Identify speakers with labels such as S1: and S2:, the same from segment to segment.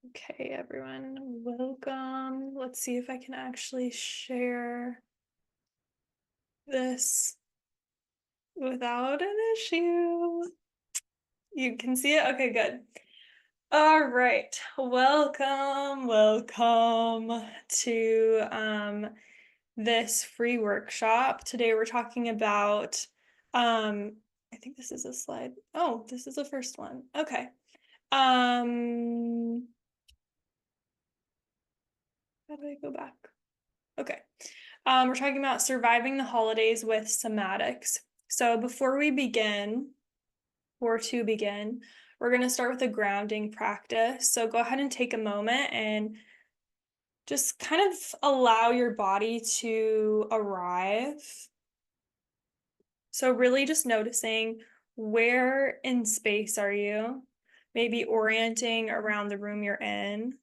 S1: Okay, everyone, welcome. Let's see if I can actually share this without an issue. You can see it? Okay, good. All right, welcome to this free workshop. Today we're talking about I think this is a slide. Oh, this is the first one. Okay. How do I go back? Okay. We're talking about surviving the holidays with somatics. So before we begin, or to begin, we're going to start with a grounding practice. So go ahead and take a moment and just kind of allow your body to arrive. So really just noticing, where in space are you? Maybe orienting around the room you're in.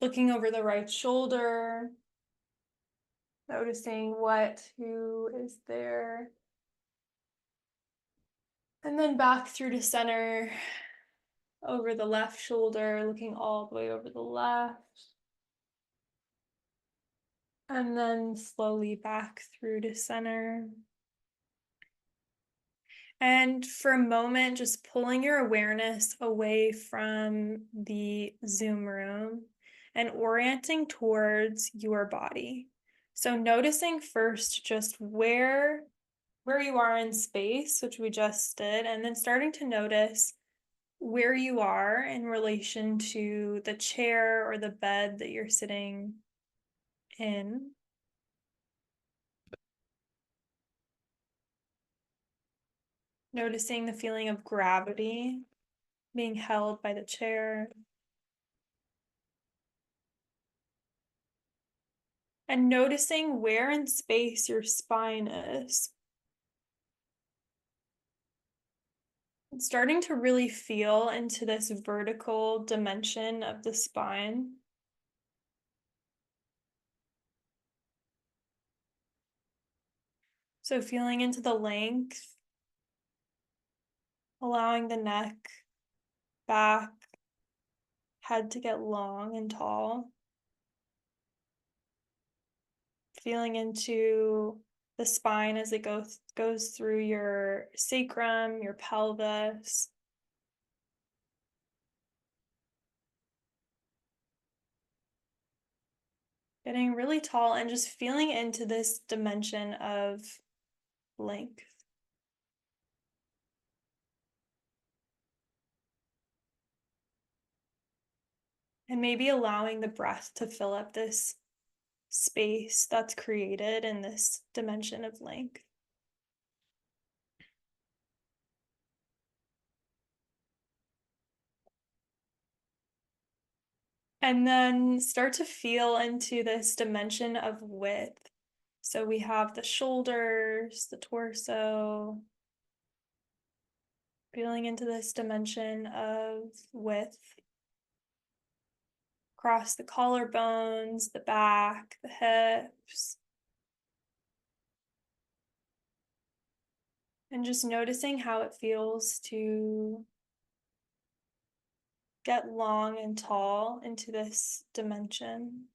S1: Looking over the right shoulder. Noticing who is there. And then back through to center, over the left shoulder, looking all the way over the left. And then slowly back through to center. And for a moment, just pulling your awareness away from the Zoom room and orienting towards your body. So noticing first just where you are in space, which we just did, and then starting to notice where you are in relation to the chair or the bed that you're sitting in. Noticing the feeling of gravity being held by the chair. And noticing where in space your spine is. And starting to really feel into this vertical dimension of the spine. So feeling into the length, allowing the neck, back, head to get long and tall. Feeling into the spine as it goes through your sacrum, your pelvis. Getting really tall and just feeling into this dimension of length. And maybe allowing the breath to fill up this space that's created in this dimension of length. And then start to feel into this dimension of width. So we have the shoulders, the torso, feeling into this dimension of width. Across the collarbones, the back, the hips. And just noticing how it feels to get long and tall into this dimension.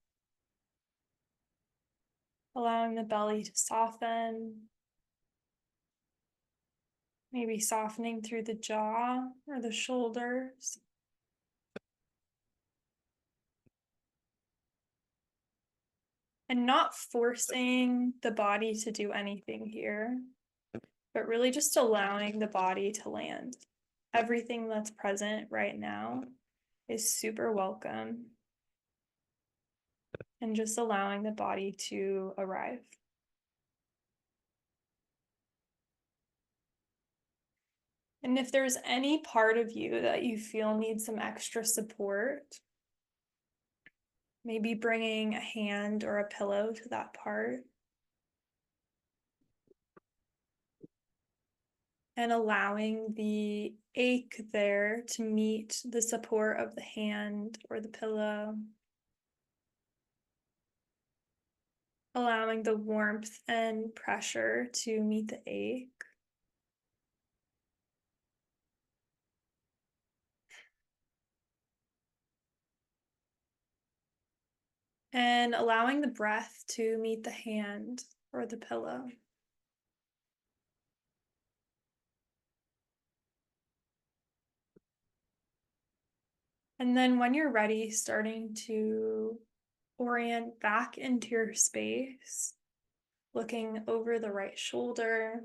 S1: Allowing the belly to soften. Maybe softening through the jaw or the shoulders. And not forcing the body to do anything here, but really just allowing the body to land. Everything that's present right now is super welcome. And just allowing the body to arrive. And if there's any part of you that you feel needs some extra support, maybe bringing a hand or a pillow to that part. And allowing the ache there to meet the support of the hand or the pillow. Allowing the warmth and pressure to meet the ache. and allowing the breath to meet the hand or the pillow. And then when you're ready, starting to orient back into your space, looking over the right shoulder,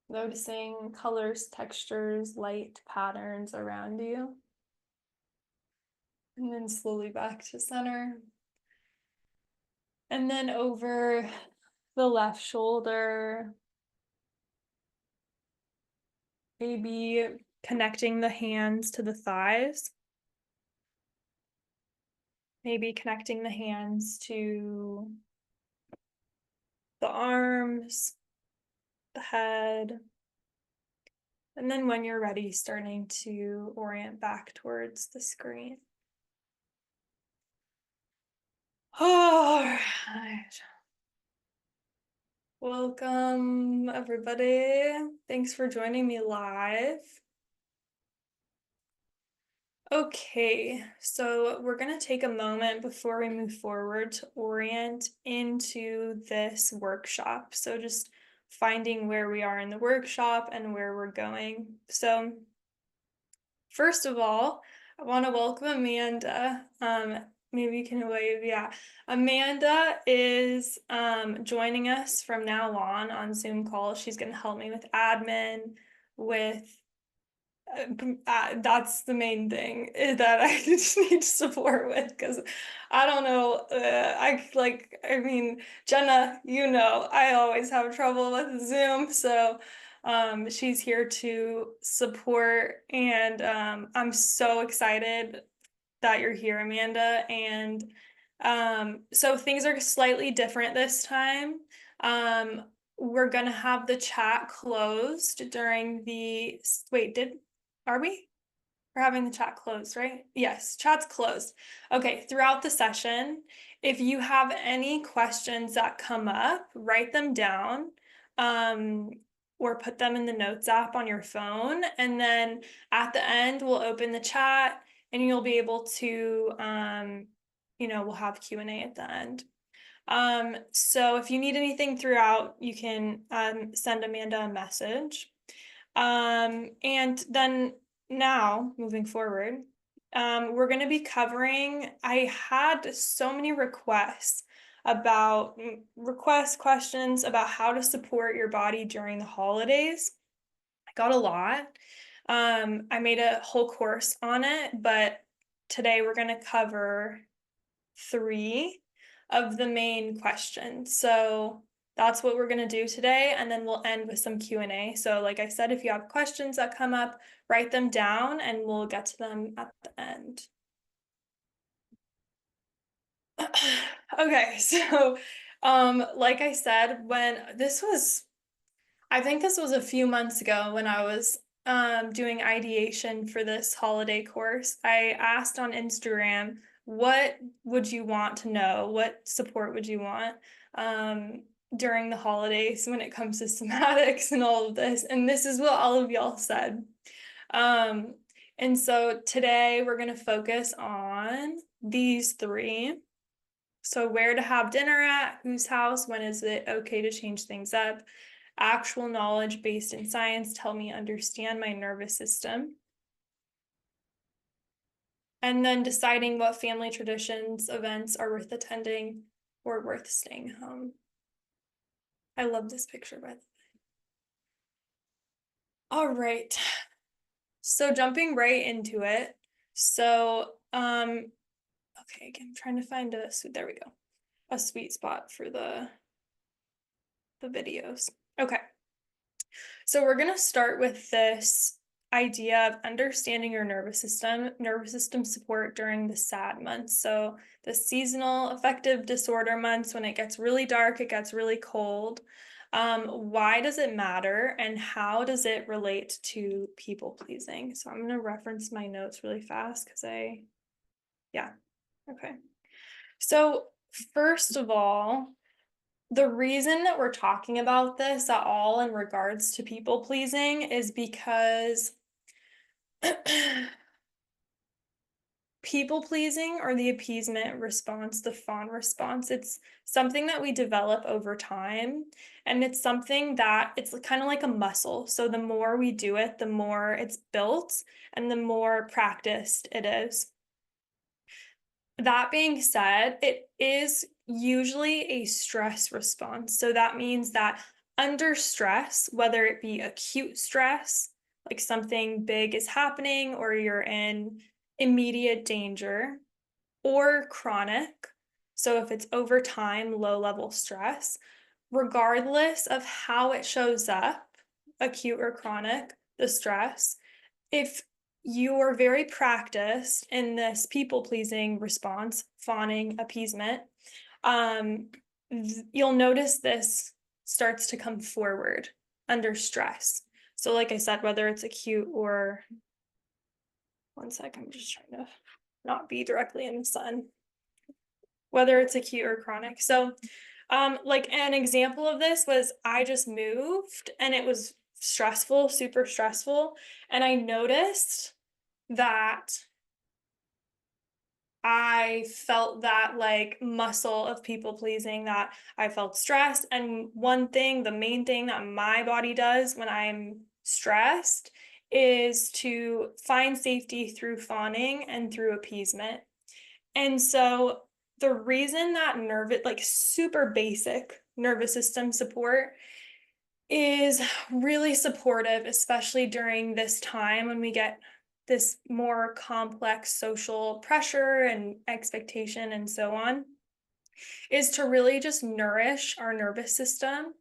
S1: noticing colors, textures, light patterns around you. And then slowly back to center. And then over the left shoulder, maybe connecting the hands to the thighs. Maybe connecting the hands to the arms, the head. And then when you're ready, starting to orient back towards the screen. All right. Welcome, everybody. Thanks for joining me live. Okay, so we're going to take a moment before we move forward to orient into this workshop. So just finding where we are in the workshop and where we're going. So first of all, I want to welcome Amanda. Maybe you can wave. Yeah. Amanda is joining us from now on Zoom calls. She's going to help me with admin, with that's the main thing that I just need support with because I don't know. I mean, Jenna, you know, I always have trouble with Zoom, so she's here to support, and I'm so excited that you're here, Amanda. And so things are slightly different this time. Um, we're gonna have the chat closed during the wait, are we? We're having the chat closed, right? Yes, chat's closed. Okay, throughout the session, if you have any questions that come up, write them down, or put them in the notes app on your phone. And then at the end, we'll open the chat and you'll be able to, we'll have Q&A at the end. So if you need anything throughout, you can send Amanda a message. And then now, moving forward, we're going to be covering, I had so many questions about how to support your body during the holidays. I got a lot. I made a whole course on it, but today we're going to cover 3 of the main questions. So that's what we're going to do today, and then we'll end with some Q&A. So like I said, if you have questions that come up, write them down and we'll get to them at the end. Okay, so like I said, I think this was a few months ago when I was doing ideation for this holiday course. I asked on Instagram, what would you want to know? What support would you want during the holidays when it comes to somatics and all of this? And this is what all of y'all said. And so today we're going to focus on these 3. So where to have dinner at, whose house, when is it okay to change things up, actual knowledge based in science, tell me understand my nervous system. And then deciding what family traditions, events are worth attending or worth staying home. I love this picture, by the way. All right. So jumping right into it. So, okay, I'm trying to find there we go. A sweet spot for the videos. Okay. So we're going to start with this idea of understanding your nervous system support during the SAD months. So the seasonal affective disorder months, when it gets really dark, it gets really cold. Why does it matter and how does it relate to people pleasing? So I'm going to reference my notes really fast because okay. So first of all, the reason that we're talking about this at all in regards to people pleasing is because people pleasing or the appeasement response, the fawn response, it's something that we develop over time. And it's something that it's kind of like a muscle. So the more we do it, the more it's built and the more practiced it is. That being said, it is usually a stress response. So that means that under stress, whether it be acute stress, like something big is happening or you're in immediate danger, or chronic, so if it's over time, low level stress, regardless of how it shows up, acute or chronic, the stress, if you are very practiced in this people pleasing response, fawning, appeasement, um, you'll notice this starts to come forward under stress. So, like I said, whether it's acute or one sec, I'm just trying to not be directly in the sun, whether it's acute or chronic. So, like an example of this was I just moved and it was stressful, super stressful. And I noticed that I felt that like muscle of people pleasing, that I felt stressed. And one thing, the main thing that my body does when I'm stressed is to find safety through fawning and through appeasement. And so the reason that like super basic nervous system support is really supportive, especially during this time when we get this more complex social pressure and expectation and so on, is to really just nourish our nervous system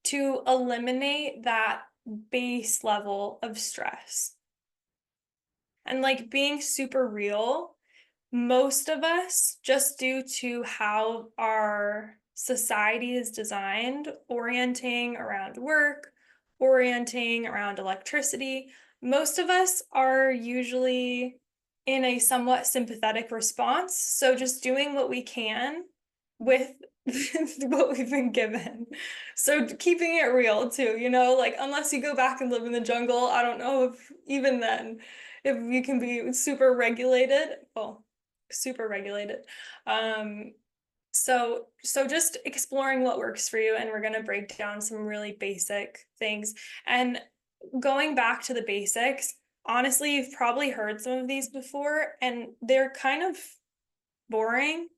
S1: to eliminate that base level of stress. And like being super real, most of us, just due to how our society is designed, orienting around work, orienting around electricity, most of us are usually in a somewhat sympathetic response. So just doing what we can with what we've been given. So keeping it real too, like unless you go back and live in the jungle, I don't know if even then, if you can be super regulated, well, super regulated. So just exploring what works for you, and we're going to break down some really basic things. And going back to the basics, honestly, you've probably heard some of these before, and they're kind of boring,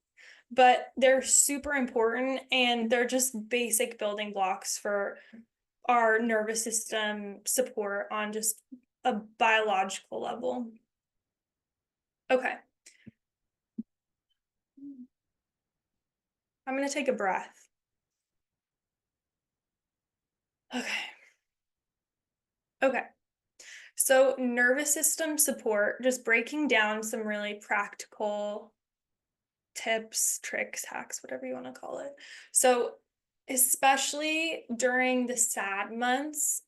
S1: but they're super important, and they're just basic building blocks for our nervous system support on just a biological level. Okay. I'm going to take a breath. Okay. Okay. So, nervous system support, just breaking down some really practical tips, tricks, hacks, whatever you want to call it. So, especially during the sad months,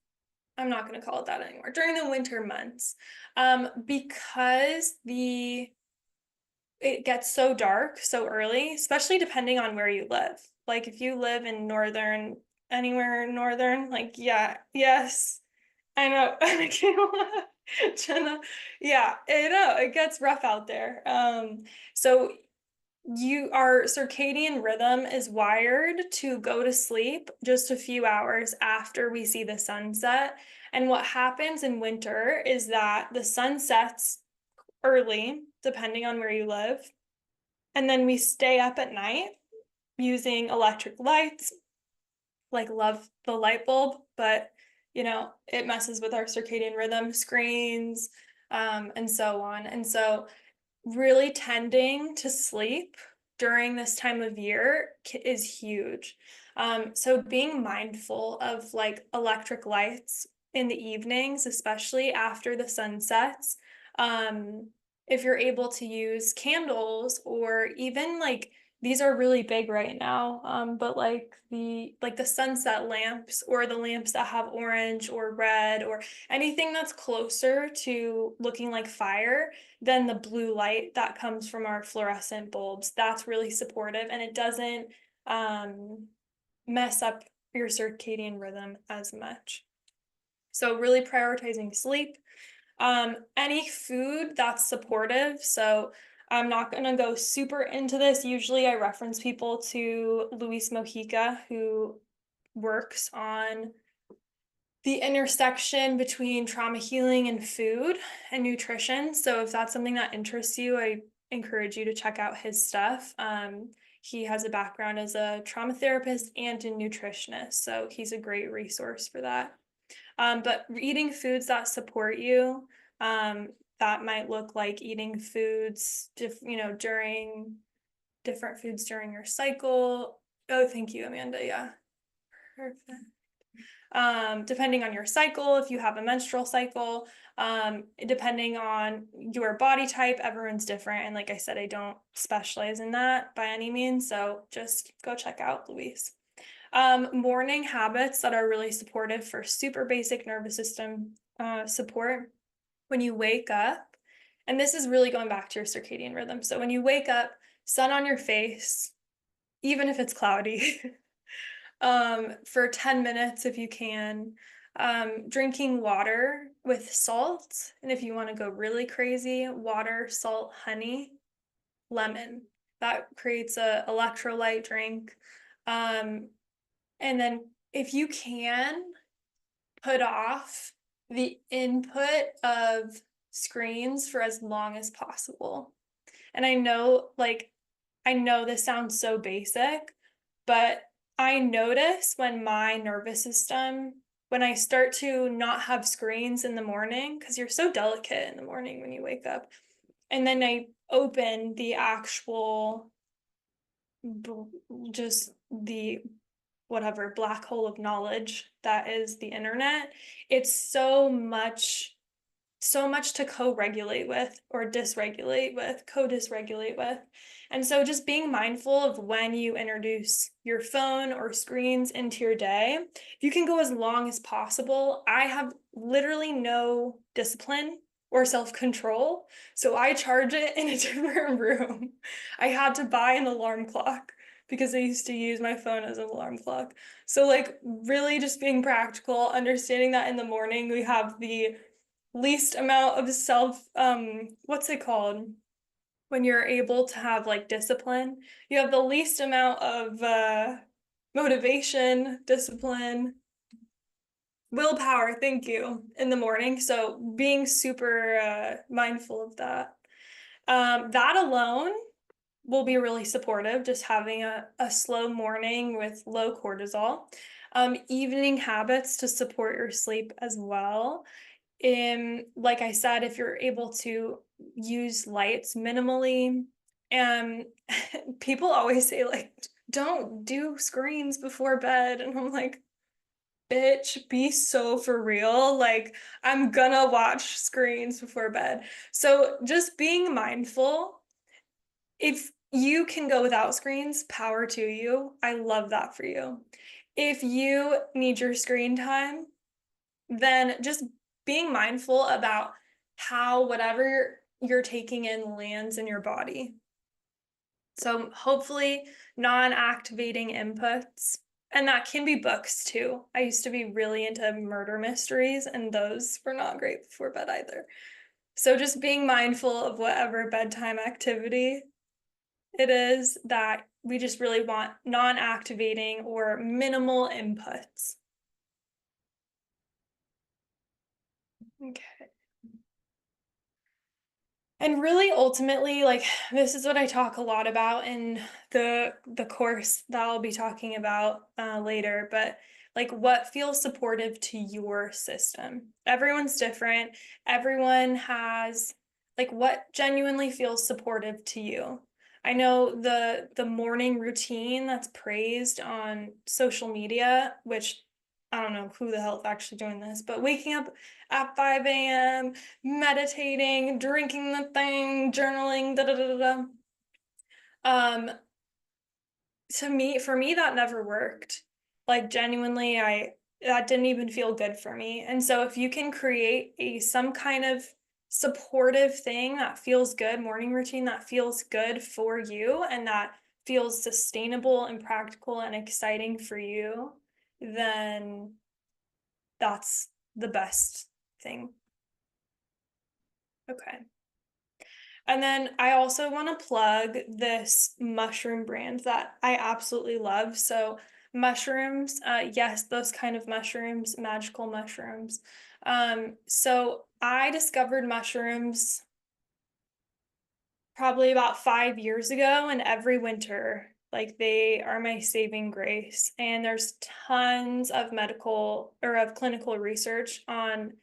S1: I'm not going to call it that anymore, during the winter months, because it gets so dark so early, especially depending on where you live. Like if you live in anywhere northern, like yeah, yes, I know. Jenna, yeah, I know it gets rough out there. So our circadian rhythm is wired to go to sleep just a few hours after we see the sunset. And what happens in winter is that the sun sets early, depending on where you live. And then we stay up at night using electric lights, like love the light bulb, but it messes with our circadian rhythm, screens, and so on. And so really tending to sleep during this time of year is huge. So being mindful of like electric lights in the evenings, especially after the sun sets, if you're able to use candles, or even like these are really big right now, but like the sunset lamps, or the lamps that have orange or red, or anything that's closer to looking like fire than the blue light that comes from our fluorescent bulbs. That's really supportive, and it doesn't mess up your circadian rhythm as much. So really prioritizing sleep. Any food that's supportive. So I'm not going to go super into this. Usually I reference people to Luis Mojica, who works on the intersection between trauma healing and food and nutrition. So if that's something that interests you, I encourage you to check out his stuff. He has a background as a trauma therapist and a nutritionist, so he's a great resource for that. But eating foods that support you, that might look like eating foods, during different foods during your cycle. Oh, thank you, Amanda. Yeah, perfect. Depending on your cycle, if you have a menstrual cycle, depending on your body type, everyone's different. And like I said, I don't specialize in that by any means. So just go check out Louise. Morning habits that are really supportive for super basic nervous system support. When you wake up, and this is really going back to your circadian rhythm. So when you wake up, sun on your face, even if it's cloudy, for 10 minutes if you can. Drinking water with salt. And if you want to go really crazy, water, salt, honey, lemon. That creates a electrolyte drink. And then if you can, put off the input of screens for as long as possible. And I know this sounds so basic, but I notice when my nervous system, when I start to not have screens in the morning, because you're so delicate in the morning when you wake up, and then I open the actual, just the whatever black hole of knowledge that is the internet, it's so much to co-regulate with or dysregulate with, co-dysregulate with. And so just being mindful of when you introduce your phone or screens into your day, you can go as long as possible. I have literally no discipline or self-control, so I charge it in a different room. I had to buy an alarm clock because I used to use my phone as an alarm clock. So like really just being practical, understanding that in the morning we have the least amount of what's it called when you're able to have like discipline, you have the least amount of motivation, discipline, willpower, thank you, in the morning. So being super mindful of that. That alone will be really supportive, just having a slow morning with low cortisol. Evening habits to support your sleep as well. Like I said, if you're able to use lights minimally, and people always say like, don't do screens before bed. And I'm like, bitch, be so for real. Like, I'm gonna watch screens before bed. So just being mindful, if you can go without screens, power to you. I love that for you. If you need your screen time, then just being mindful about how whatever you're taking in lands in your body. So hopefully non-activating inputs, and that can be books too. I used to be really into murder mysteries, and those were not great before bed either. So just being mindful of whatever bedtime activity it is that we just really want non-activating or minimal inputs. Okay. And really ultimately, like this is what I talk a lot about in the course that I'll be talking about later, but like what feels supportive to your system. Everyone's different. Everyone has like what genuinely feels supportive to you. I know the morning routine that's praised on social media, which I don't know who the hell is actually doing this, but waking up at 5 a.m., meditating, drinking the thing, journaling, da da da da. Um, for me, that never worked. Like genuinely, that didn't even feel good for me. And so if you can create some kind of supportive thing that feels good, morning routine that feels good for you and that feels sustainable and practical and exciting for you, then that's the best thing. Okay. And then I also want to plug this mushroom brand that I absolutely love. So, mushrooms, yes, those kind of mushrooms, magical mushrooms. So I discovered mushrooms probably about 5 years ago, and every winter, like they are my saving grace. And there's tons of medical or of clinical research on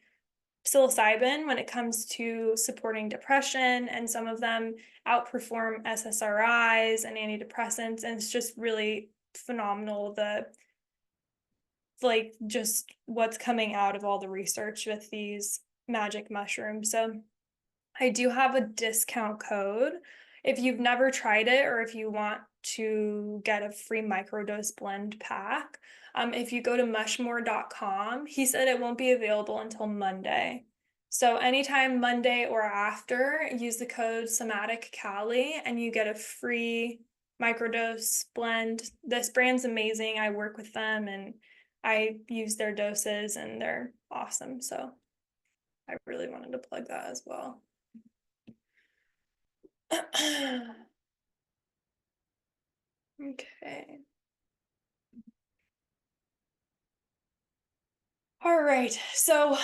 S1: psilocybin when it comes to supporting depression, and some of them outperform SSRIs and antidepressants, and it's just really phenomenal the like just what's coming out of all the research with these magic mushrooms. So I do have a discount code. If you've never tried it or if you want to get a free microdose blend pack, if you go to mushmore.com, he said it won't be available until Monday. So anytime Monday or after, use the code SomaticCali and you get a free microdose blend. This brand's amazing. I work with them and I use their doses and they're awesome. So I really wanted to plug that as well. Okay. All right. So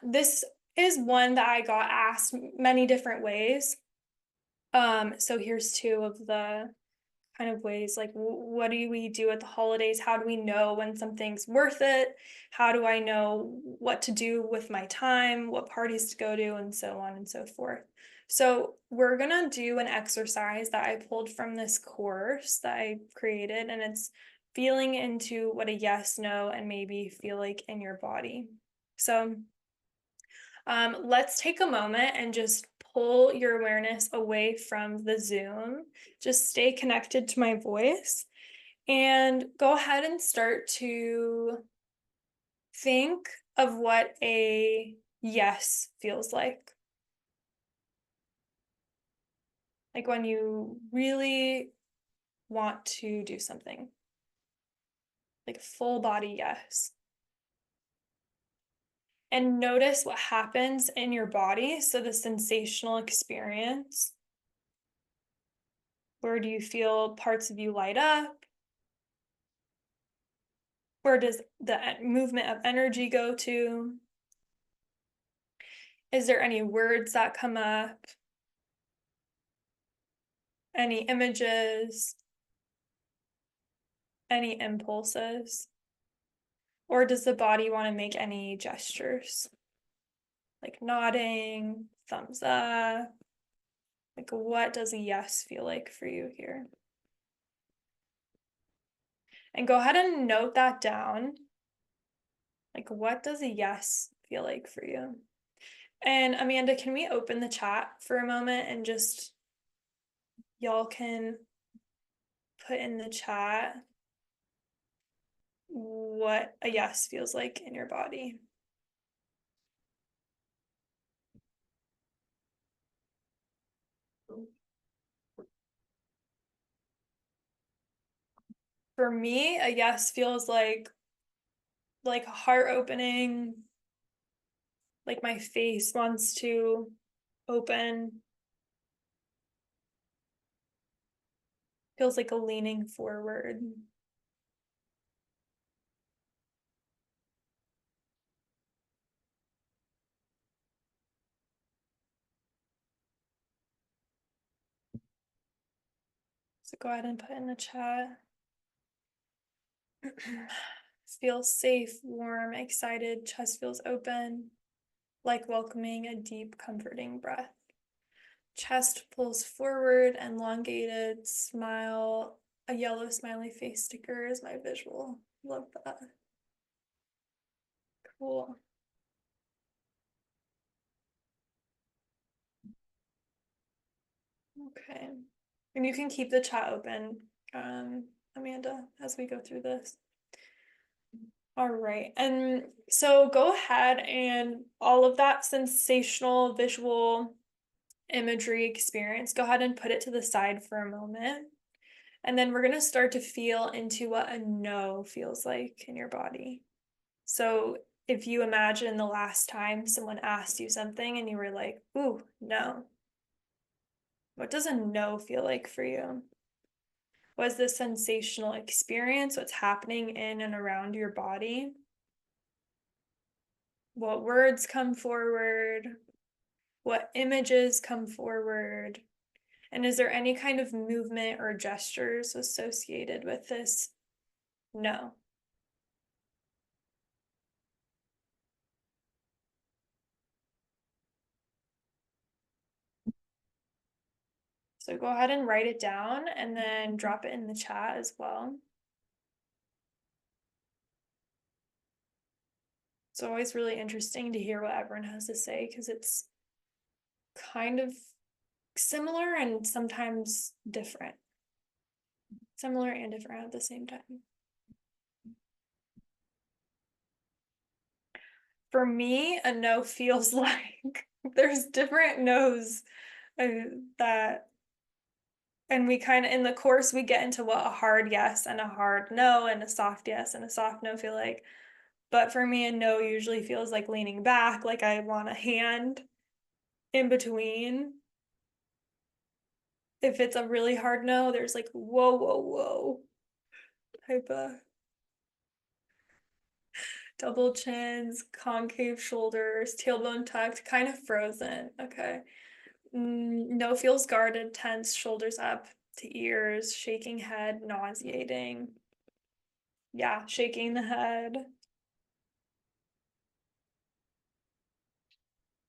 S1: this is one that I got asked many different ways. So here's two of the kind of ways, like what do we do at the holidays? How do we know when something's worth it? How do I know what to do with my time, what parties to go to, and so on and so forth. So we're gonna do an exercise that I pulled from this course that I created, and it's feeling into what a yes, no, and maybe feel like in your body. So let's take a moment and just pull your awareness away from the Zoom. Just stay connected to my voice and go ahead and start to think of what a yes feels like. Like when you really want to do something, like full body yes. And notice what happens in your body. So the sensational experience. Where do you feel parts of you light up? Where does the movement of energy go to? Is there any words that come up? Any images? Any impulses? Or does the body want to make any gestures? Like nodding, thumbs up? Like what does a yes feel like for you here? And go ahead and note that down. Like what does a yes feel like for you? And Amanda, can we open the chat for a moment and just y'all can put in the chat what a yes feels like in your body. For me, a yes feels like heart opening, like my face wants to open. Feels like a leaning forward. So go ahead and put in the chat. Feels safe, warm, excited, chest feels open, like welcoming a deep, comforting breath. Chest pulls forward, elongated, smile. A yellow smiley face sticker is my visual. Love that. Cool. Okay. And you can keep the chat open, Amanda, as we go through this. All right. And so go ahead and all of that sensational visual imagery experience, go ahead and put it to the side for a moment. And then we're going to start to feel into what a no feels like in your body. So if you imagine the last time someone asked you something and you were like, ooh, no. What does a no feel like for you? Was the sensational experience what's happening in and around your body? What words come forward? What images come forward? And is there any kind of movement or gestures associated with this? No. So go ahead and write it down and then drop it in the chat as well. It's always really interesting to hear what everyone has to say because it's kind of similar and sometimes different. Similar and different at the same time. For me, a no feels like there's different no's that, and we kind of, in the course, we get into what a hard yes and a hard no and a soft yes and a soft no feel like. But for me, a no usually feels like leaning back, like I want a hand in between. If it's a really hard no, there's like, whoa, whoa, whoa type of double chins, concave shoulders, tailbone tucked, kind of frozen. Okay. No feels guarded, tense, shoulders up to ears, shaking head, nauseating. Yeah, shaking the head.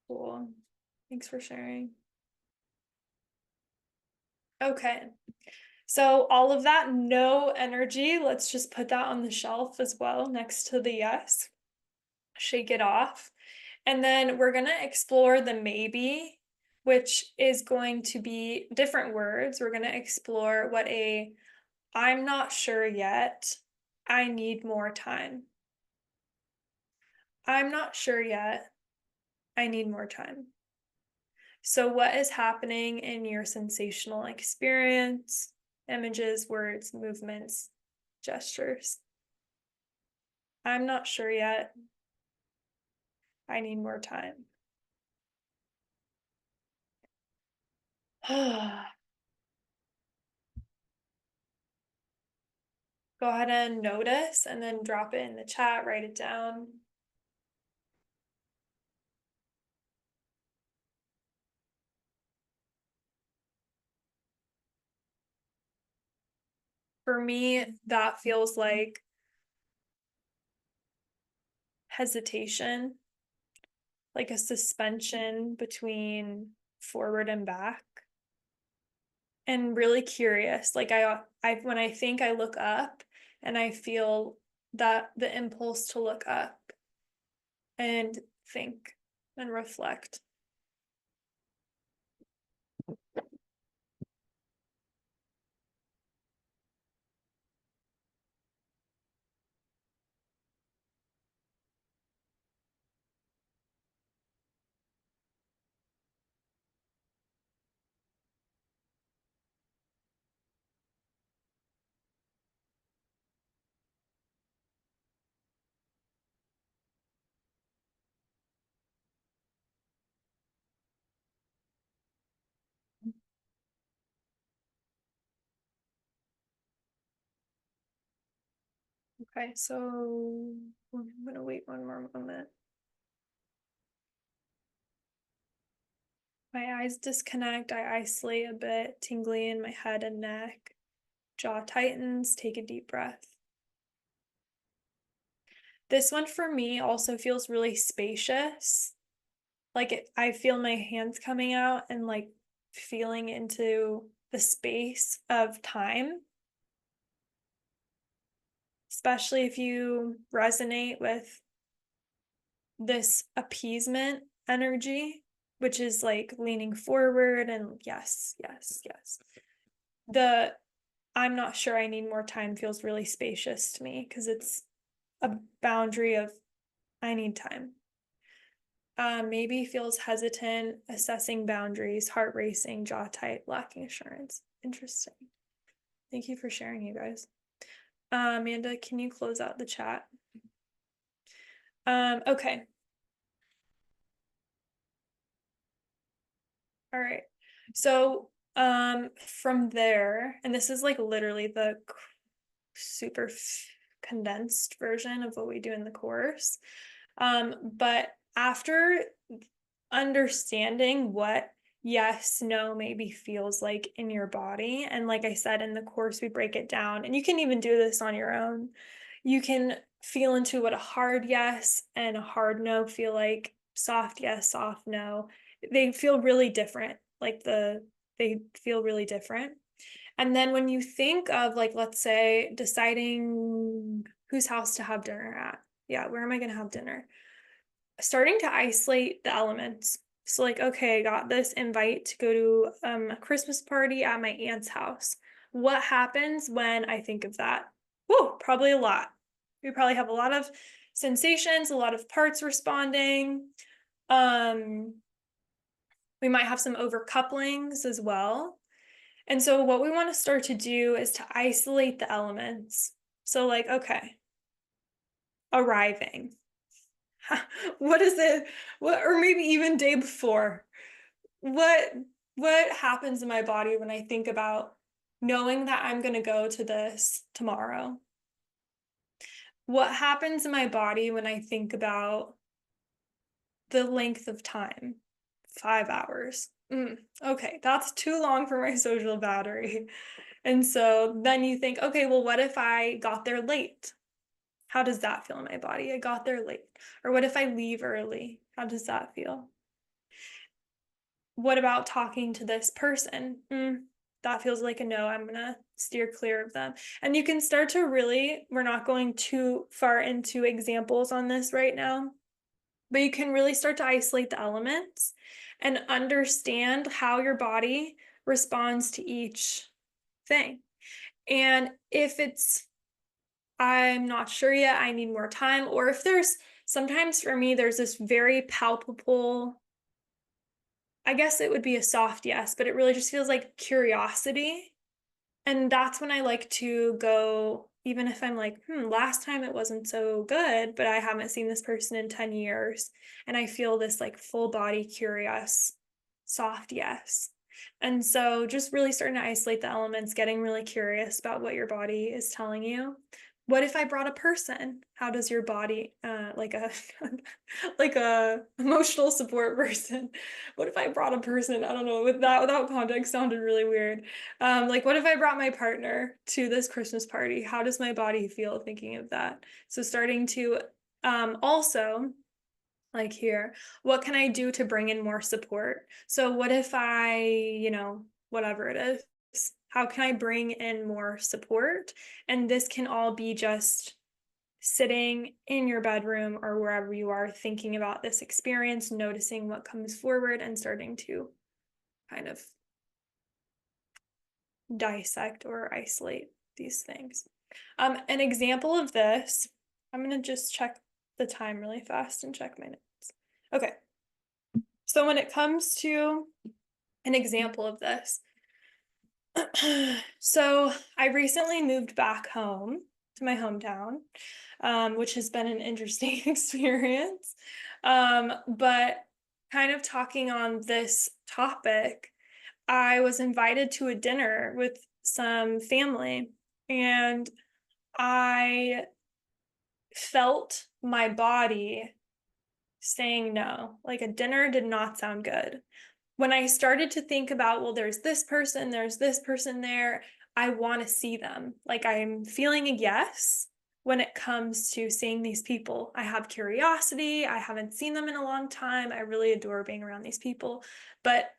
S1: Cool. Thanks for sharing. Okay. So all of that no energy, let's just put that on the shelf as well next to the yes. Shake it off. And then we're going to explore the maybe, which is going to be different words. We're going to explore what a I'm not sure yet. I need more time. I'm not sure yet. I need more time. So, what is happening in your sensational experience? Images, words, movements, gestures. I'm not sure yet. I need more time. Go ahead and notice and then drop it in the chat, write it down. For me, that feels like hesitation, like a suspension between forward and back. And really curious. Like I when I think I look up and I feel that the impulse to look up and think and reflect. Okay, so I'm gonna wait one more moment. My eyes disconnect, I isolate a bit, tingly in my head and neck. Jaw tightens, take a deep breath. This one for me also feels really spacious. Like I feel my hands coming out and like feeling into the space of time, especially if you resonate with this appeasement energy, which is like leaning forward and yes, yes, yes. The I'm not sure I need more time feels really spacious to me because it's a boundary of I need time. Maybe feels hesitant, assessing boundaries, heart racing, jaw tight, lacking assurance. Interesting. Thank you for sharing, you guys. Amanda, can you close out the chat? Okay. All right. So From there, and this is like literally the super condensed version of what we do in the course. But after understanding what yes, no maybe feels like in your body, and like I said in the course, we break it down, and you can even do this on your own. You can feel into what a hard yes and a hard no feel like, soft yes, soft no. They feel really different. They feel really different. And then when you think of, like, let's say deciding whose house to have dinner at, yeah, where am I going to have dinner? Starting to isolate the elements. So, like, okay, I got this invite to go to a Christmas party at my aunt's house. What happens when I think of that? Whoa, probably a lot. We probably have a lot of sensations, a lot of parts responding. Um, we might have some overcouplings as well. And so what we want to start to do is to isolate the elements. So, like, okay, arriving. What is it? What, or maybe even day before. What what happens in my body when I think about knowing that I'm going to go to this tomorrow? What happens in my body when I think about the length of time? 5 hours. Okay, that's too long for my social battery. And so then you think, okay, well, what if I got there late? How does that feel in my body? I got there late. Or what if I leave early? How does that feel? What about talking to this person? That feels like a no. I'm going to steer clear of them. And you can start to really, we're not going too far into examples on this right now, but you can really start to isolate the elements and understand how your body responds to each thing. And if it's, I'm not sure yet, I need more time, or if there's, sometimes for me, there's this very palpable, I guess it would be a soft yes, but it really just feels like curiosity. And that's when I like to go, even if I'm like, last time it wasn't so good, but I haven't seen this person in 10 years. And I feel this like full body curious, soft yes. And so just really starting to isolate the elements, getting really curious about what your body is telling you. What if I brought a person? How does your body, like a like a emotional support person? What if I brought a person? I don't know. With that, without context, sounded really weird. Like, what if I brought my partner to this Christmas party? How does my body feel thinking of that? So starting to also, like, here, what can I do to bring in more support? So what if I, whatever it is, how can I bring in more support? And this can all be just sitting in your bedroom or wherever you are thinking about this experience, noticing what comes forward and starting to kind of dissect or isolate these things. An example of this, I'm going to just check the time really fast and check my notes. Okay. So when it comes to an example of this, so I recently moved back home to my hometown, which has been an interesting experience. But kind of talking on this topic, I was invited to a dinner with some family, and I felt my body saying no. Like, a dinner did not sound good. When I started to think about, well, there's this person there, I want to see them. Like, I'm feeling a yes when it comes to seeing these people. I have curiosity. I haven't seen them in a long time. I really adore being around these people. But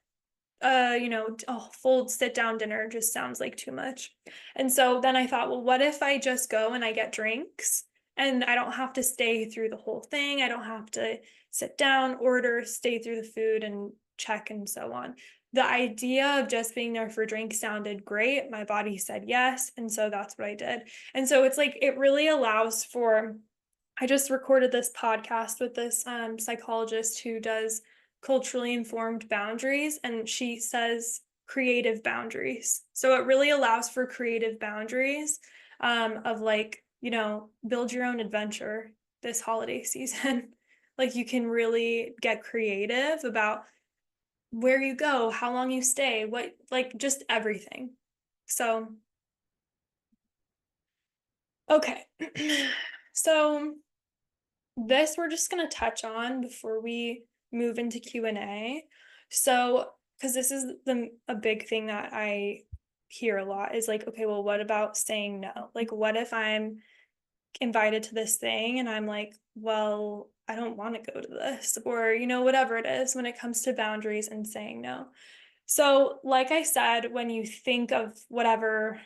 S1: full sit down dinner just sounds like too much. And so then I thought, well, what if I just go and I get drinks and I don't have to stay through the whole thing? I don't have to sit down, order, stay through the food and check and so on. The idea of just being there for drinks sounded great. My body said yes. And so that's what I did. And so it's like, it really allows for, I just recorded this podcast with this psychologist who does culturally informed boundaries, and she says creative boundaries. So it really allows for creative boundaries of, like, build your own adventure this holiday season. Like, you can really get creative about where you go, how long you stay, what, like just everything. So, okay. So, this we're just going to touch on before we move into Q&A. So, cuz this is a big thing that I hear a lot is like, okay, well, what about saying no? Like, what if I'm invited to this thing and I'm like, well, I don't want to go to this, or, whatever it is when it comes to boundaries and saying no. So, like I said, when you think of whatever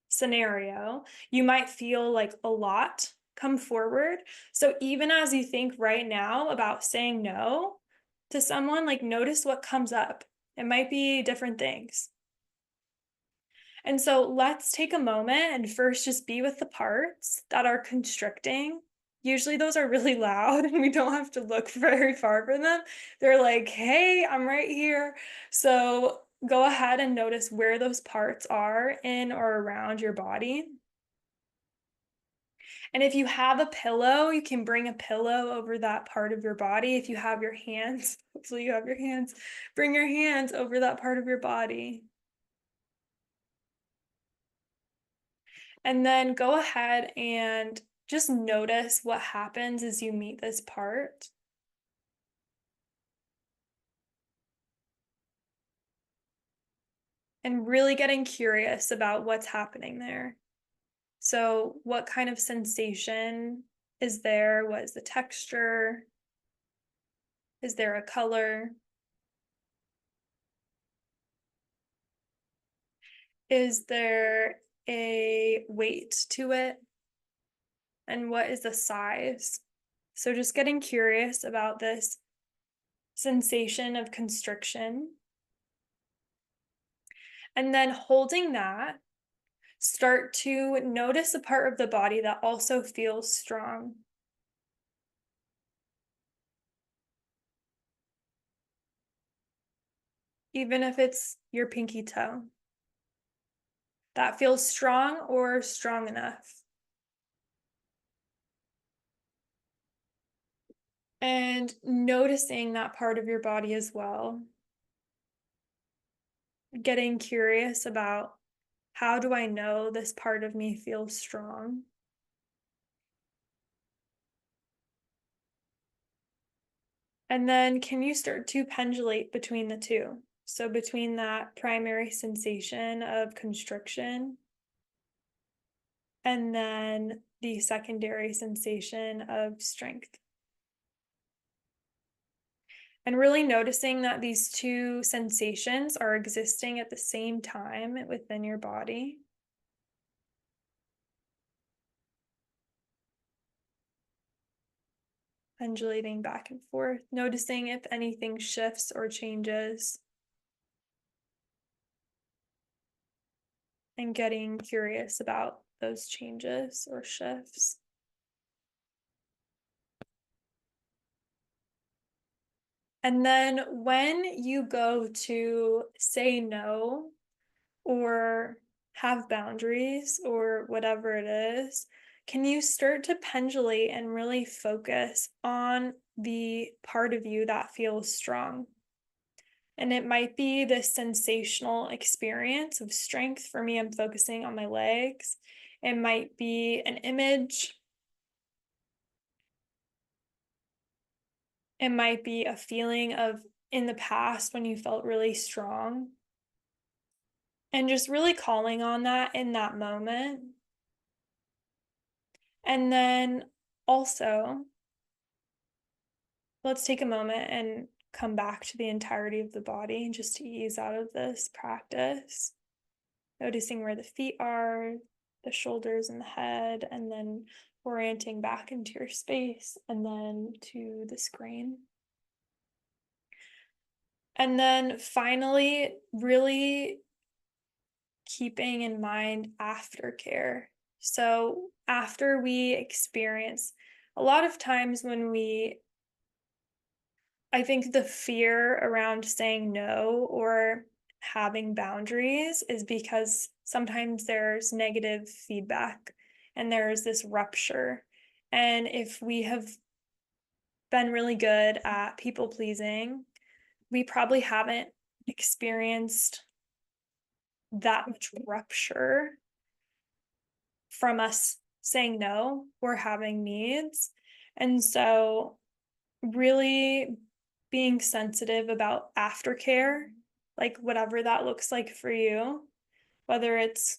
S1: scenario, you might feel like a lot come forward. So, even as you think right now about saying no to someone, like notice what comes up. It might be different things. And so let's take a moment and first just be with the parts that are constricting. Usually those are really loud and we don't have to look very far for them. They're like, hey, I'm right here. So go ahead and notice where those parts are in or around your body. And if you have a pillow, you can bring a pillow over that part of your body. If you have your hands, hopefully you have your hands, bring your hands over that part of your body. And then go ahead and just notice what happens as you meet this part. And really getting curious about what's happening there. So, what kind of sensation is there? What is the texture? Is there a color? Is there a weight to it? And what is the size? So, just getting curious about this sensation of constriction. And then holding that, start to notice a part of the body that also feels strong. Even if it's your pinky toe, that feels strong or strong enough. And noticing that part of your body as well. Getting curious about, how do I know this part of me feels strong? And then can you start to pendulate between the two? So between that primary sensation of constriction and then the secondary sensation of strength. And really noticing that these two sensations are existing at the same time within your body. Pendulating back and forth, noticing if anything shifts or changes, and getting curious about those changes or shifts. And then when you go to say no or have boundaries or whatever it is, can you start to pendulate and really focus on the part of you that feels strong? And it might be this sensational experience of strength. For me, I'm focusing on my legs. It might be an image. It might be a feeling of in the past when you felt really strong. And just really calling on that in that moment. And then also, let's take a moment and come back to the entirety of the body just to ease out of this practice. Noticing where the feet are, the shoulders and the head, and then orienting back into your space and then to the screen. And then finally, really keeping in mind aftercare. So, after we experience, a lot of times when I think the fear around saying no or having boundaries is because sometimes there's negative feedback and there's this rupture. And if we have been really good at people pleasing, we probably haven't experienced that much rupture from us saying no or having needs. And so really being sensitive about aftercare, like whatever that looks like for you, whether it's,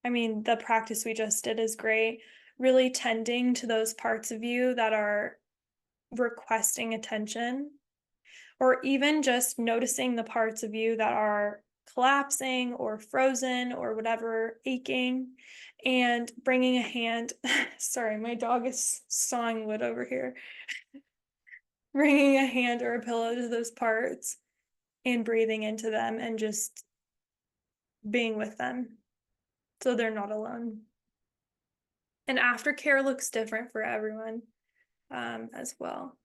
S1: I mean, the practice we just did is great, really tending to those parts of you that are requesting attention, or even just noticing the parts of you that are collapsing or frozen or whatever, aching, and bringing a hand. Sorry, my dog is sawing wood over here. Bringing a hand or a pillow to those parts and breathing into them and just being with them so they're not alone. And aftercare looks different for everyone as well.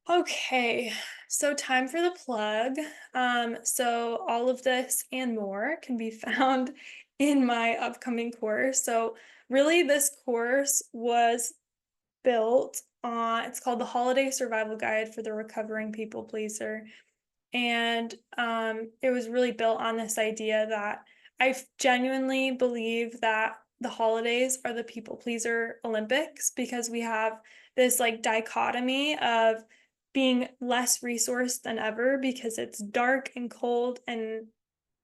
S1: Okay, so time for the plug. So all of this and more can be found in my upcoming course. So really this course was built on, it's called the Holiday Survival Guide for the Recovering People Pleaser. And it was really built on this idea that I genuinely believe that the holidays are the people pleaser Olympics, because we have this like dichotomy of being less resourced than ever because it's dark and cold and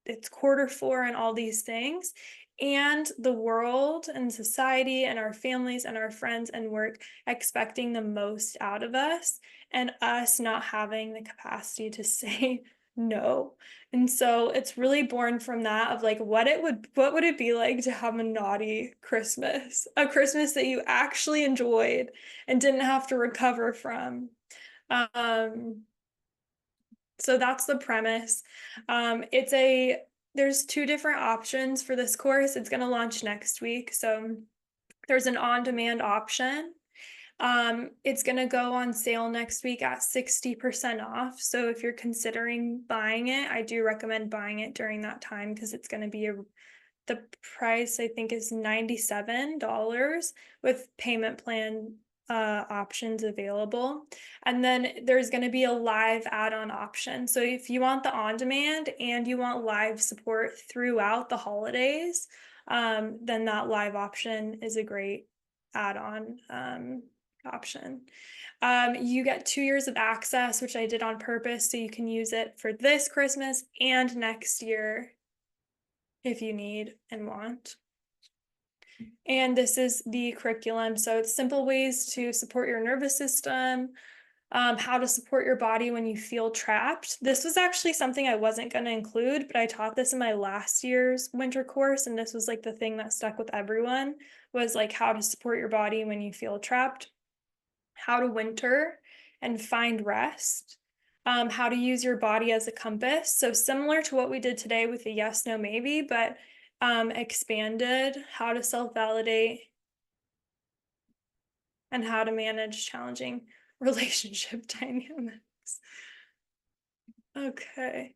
S1: it's Q4 and all these things, and the world and society and our families and our friends and work expecting the most out of us, and us not having the capacity to say no. And so it's really born from that of like what would it be like to have a naughty Christmas, a Christmas that you actually enjoyed and didn't have to recover from. So that's the premise. There's two different options for this course. It's going to launch next week. So there's an on-demand option. It's going to go on sale next week at 60% off. So if you're considering buying it, I do recommend buying it during that time, because it's going to be the price I think is $97 with payment plan options available. And then there's going to be a live add-on option. So if you want the on-demand and you want live support throughout the holidays, then that live option is a great add-on option. You get 2 years of access, which I did on purpose, so you can use it for this Christmas and next year if you need and want. And this is the curriculum. So it's simple ways to support your nervous system, how to support your body when you feel trapped. This was actually something I wasn't going to include, but I taught this in my last year's winter course, and this was like the thing that stuck with everyone, was like how to support your body when you feel trapped, how to winter and find rest, how to use your body as a compass. So similar to what we did today with the yes, no, maybe, but expanded, how to self-validate, and how to manage challenging relationship dynamics. Okay,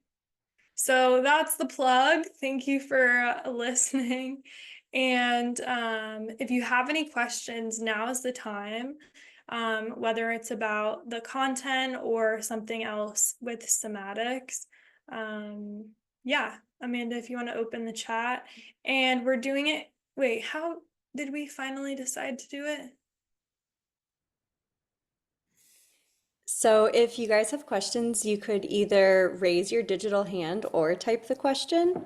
S1: so that's the plug. Thank you for listening. And if you have any questions, now is the time, whether it's about the content or something else with somatics. Yeah, Amanda, if you want to open the chat. And we're doing it. Wait, how did we finally decide to do it?
S2: So if you guys have questions, you could either raise your digital hand or type the question,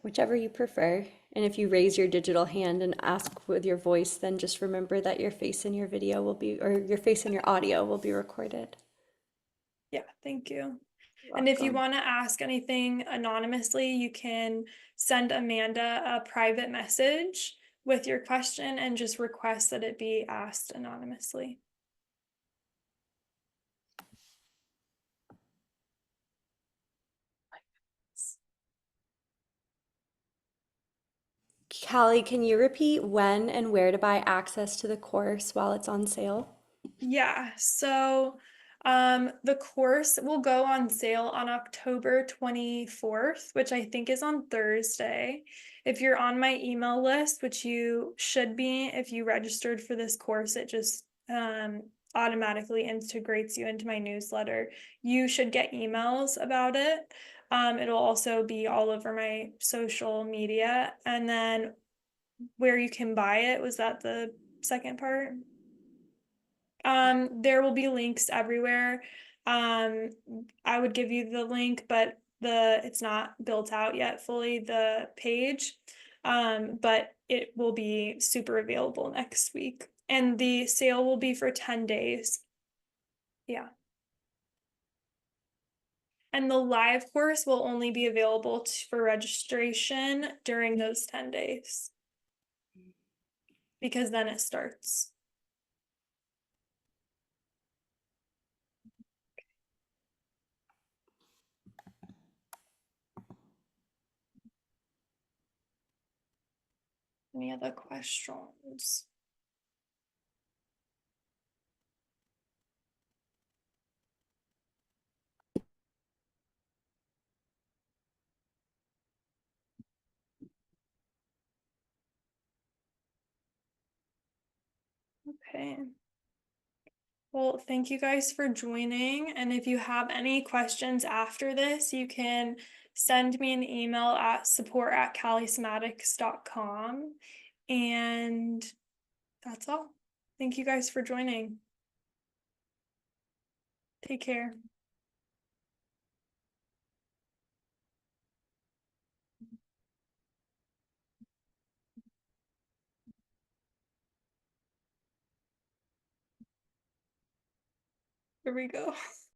S2: whichever you prefer. And if you raise your digital hand and ask with your voice, then just remember that your face in your video will be, or your face in your audio will be recorded.
S1: Yeah, thank you.
S2: You're
S1: And if you
S2: welcome.
S1: want to ask anything anonymously, you can send Amanda a private message with your question and just request that it be asked anonymously.
S2: Callie, can you repeat when and where to buy access to the course while it's on sale?
S1: Yeah, so the course will go on sale on October 24th, which I think is on Thursday. If you're on my email list, which you should be if you registered for this course, it just automatically integrates you into my newsletter. You should get emails about it. It'll also be all over my social media. And then where you can buy it, was that the second part? There will be links everywhere. Um, I would give you the link, but it's not built out yet fully, the page. But it will be super available next week. And the sale will be for 10 days. Yeah. And the live course will only be available for registration during those 10 days because then it starts. Any other questions? Okay. Well, thank you guys for joining. And if you have any questions after this, you can send me an email at support@calisomatics.com. And that's all. Thank you guys for joining. Take care. Here we go.